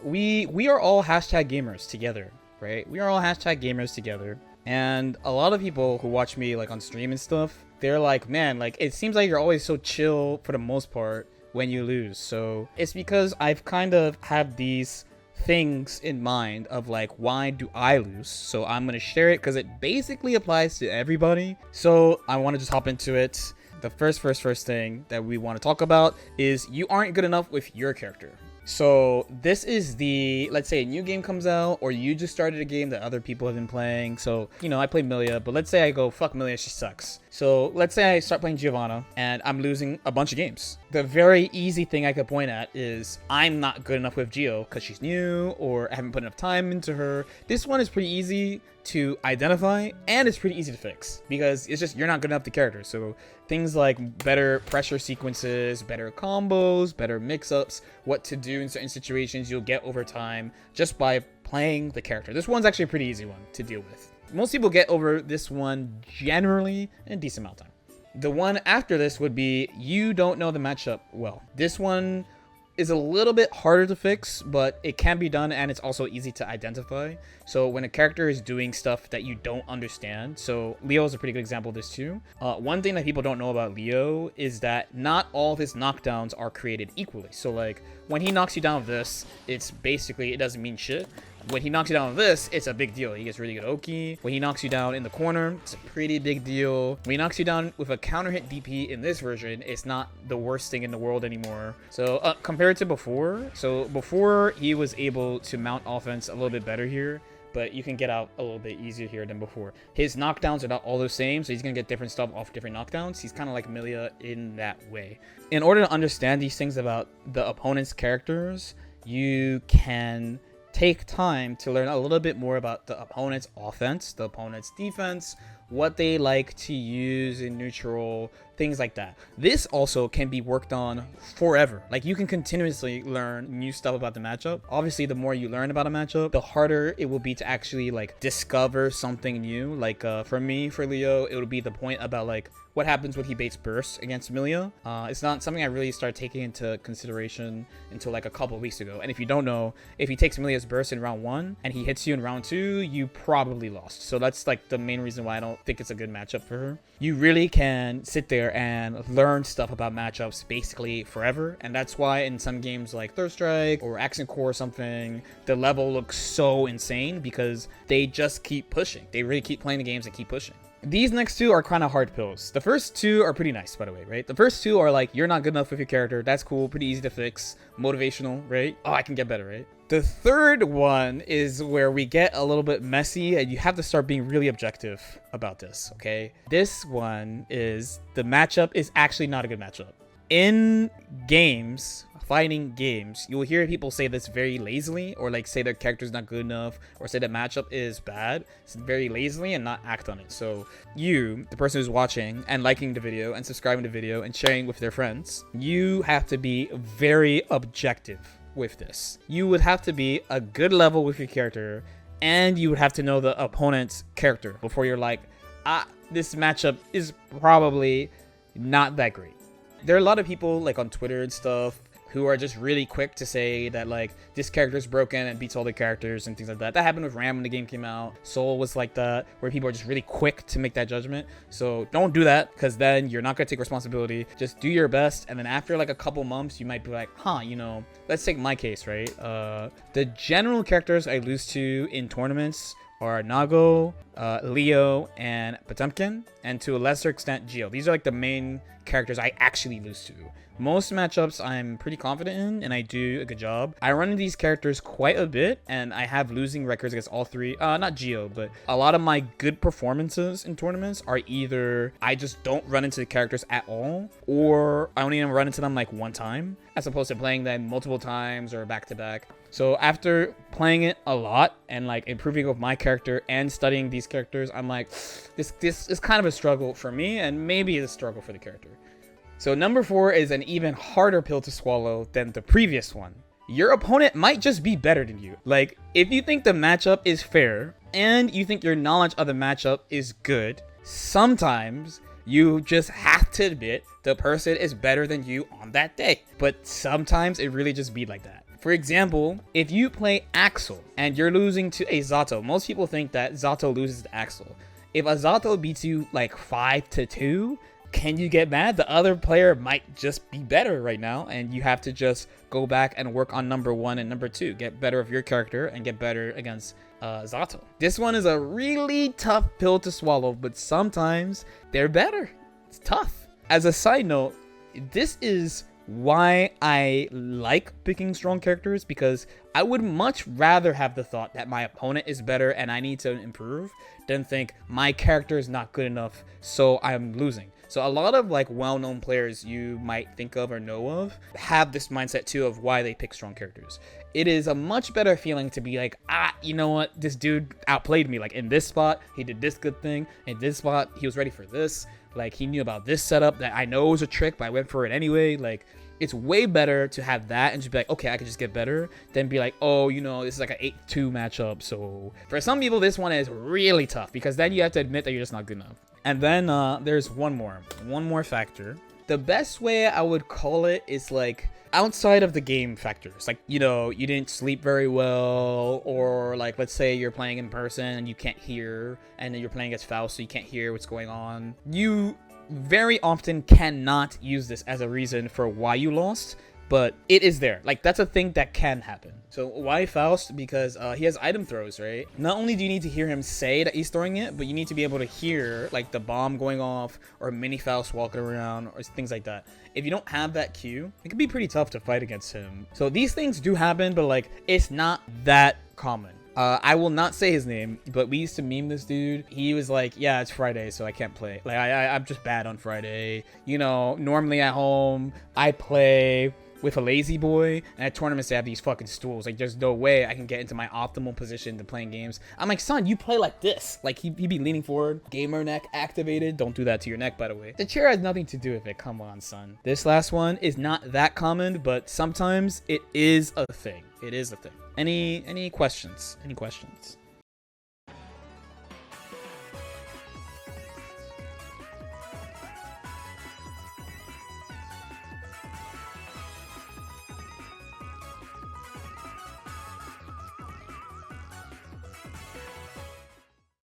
we are all hashtag gamers together, right? We are all hashtag gamers together. And a lot of people who watch me like on stream and stuff, they're like, man, like it seems like you're always so chill for the most part when you lose. So it's because I've kind of have these things in mind of like, why do I lose? So I'm gonna share it because it basically applies to everybody. So I want to just hop into it. The first thing that we want to talk about is you aren't good enough with your character. So this is the, let's say a new game comes out, or you just started a game that other people have been playing. So, you know, I played Milia, but let's say I go, fuck Milia, she sucks. So let's say I start playing Giovanna and I'm losing a bunch of games. The very easy thing I could point at is I'm not good enough with Gio because she's new, or I haven't put enough time into her. This one is pretty easy to identify, and it's pretty easy to fix because it's just you're not good enough to character. So things like better pressure sequences, better combos, better mix-ups, what to do in certain situations you'll get over time just by playing the character. This one's actually a pretty easy one to deal with. Most people get over this one generally in a decent amount of time. The one after this would be you don't know the matchup well. This one is a little bit harder to fix, but it can be done, and it's also easy to identify. So when a character is doing stuff that you don't understand, so Leo is a pretty good example of this too. One thing that people don't know about Leo is that not all of his knockdowns are created equally. So like when he knocks you down with this, it's basically, it doesn't mean shit. When he knocks you down with this, it's a big deal. He gets really good Oki. When he knocks you down in the corner, it's a pretty big deal. When he knocks you down with a counter hit DP in this version, it's not the worst thing in the world anymore. So compared to before, so before he was able to mount offense a little bit better here, but you can get out a little bit easier here than before. His knockdowns are not all the same, so he's going to get different stuff off different knockdowns. He's kind of like Milia in that way. In order to understand these things about the opponent's characters, you can take time to learn a little bit more about the opponent's offense, the opponent's defense, what they like to use in neutral, things like that. This also can be worked on forever. Like you can continuously learn new stuff about the matchup. Obviously, the more you learn about a matchup, the harder it will be to actually like discover something new. Like for me, for Leo, it would be the point about like what happens when he baits burst against Milia. It's not something I really started taking into consideration until like a couple of weeks ago. And if you don't know, if he takes Milia's burst in round 1 and he hits you in round 2, you probably lost. So that's like the main reason why I don't think it's a good matchup for her. You really can sit there and learn stuff about matchups basically forever, and that's why in some games like Third Strike or Accent Core or something, the level looks so insane because they just keep pushing. They really keep playing the games and keep pushing. These next two are kind of hard pills. The first two are pretty nice, by the way, right? The first two are like, you're not good enough with your character. That's cool. Pretty easy to fix. Motivational, right? Oh, I can get better, right? The third one is where we get a little bit messy, and you have to start being really objective about this, okay? This one is the matchup is actually not a good matchup. In games, fighting games, you'll hear people say this very lazily, or like say their character's not good enough, or say the matchup is bad. It's very lazily and not act on it. So you, the person who's watching and liking the video and subscribing to the video and sharing with their friends, you have to be very objective with this. You would have to be a good level with your character, and you would have to know the opponent's character before you're like, this matchup is probably not that great. There are a lot of people like on Twitter and stuff who are just really quick to say that like this character is broken and beats all the characters and things like that. That happened with Ram when the game came out. Soul was like that, where people are just really quick to make that judgment. So don't do that, because then you're not going to take responsibility. Just do your best, and then after like a couple months, you might be like, you know, let's take my case, right? The general characters I lose to in tournaments are Nago, Leo, and Potemkin, and to a lesser extent Gio. These are like the main characters I actually lose to. Most matchups I'm pretty confident in, and I do a good job. I run into these characters quite a bit, and I have losing records against all three. Not Gio, but a lot of my good performances in tournaments are either I just don't run into the characters at all, or I only run into them like one time, as opposed to playing them multiple times or back to back. So after playing it a lot and like improving with my character and studying these characters, I'm like, this is kind of a struggle for me, and maybe it's a struggle for the character. So number 4 is an even harder pill to swallow than the previous one. Your opponent might just be better than you. Like, if you think the matchup is fair and you think your knowledge of the matchup is good, sometimes you just have to admit the person is better than you on that day. But sometimes it really just be like that. For example, if you play Axel and you're losing to a Zato, most people think that Zato loses to Axel. If a Zato beats you like 5-2, can you get mad? The other player might just be better right now, and you have to just go back and work on number 1 and number 2. Get better of your character and get better against Zato. This one is a really tough pill to swallow, but sometimes they're better. It's tough. As a side note, this is why I like picking strong characters, because I would much rather have the thought that my opponent is better and I need to improve than think my character is not good enough, so I'm losing. So a lot of like well-known players you might think of or know of have this mindset too of why they pick strong characters. It is a much better feeling to be like, you know what, this dude outplayed me. Like in this spot, he did this good thing. In this spot, he was ready for this. Like he knew about this setup that I know was a trick, but I went for it anyway. Like it's way better to have that and just be like, okay, I can just get better, than be like, oh, you know, this is like an 8-2 matchup. So for some people, this one is really tough because then you have to admit that you're just not good enough. And then there's one more factor. The best way I would call it is like outside of the game factors. Like, you know, you didn't sleep very well, or like, let's say you're playing in person and you can't hear, and then you're playing against Faust, so you can't hear what's going on. You very often cannot use this as a reason for why you lost, but it is there. Like, that's a thing that can happen. So why Faust? Because he has item throws, right? Not only do you need to hear him say that he's throwing it, but you need to be able to hear like the bomb going off or mini Faust walking around or things like that. If you don't have that cue, it can be pretty tough to fight against him. So these things do happen, but like it's not that common. I will not say his name, but we used to meme this dude. He was like, yeah, it's Friday, so I can't play. Like, I'm just bad on Friday. You know, normally at home, I play with a lazy boy, and at tournaments they have these fucking stools. Like, there's no way I can get into my optimal position to playing games. I'm like, son, you play like this. Like, he'd be leaning forward, gamer neck activated. Don't do that to your neck, by the way. The chair has nothing to do with it. Come on, son. This last one is not that common, but sometimes it is a thing. It is a thing. Any questions? Any questions?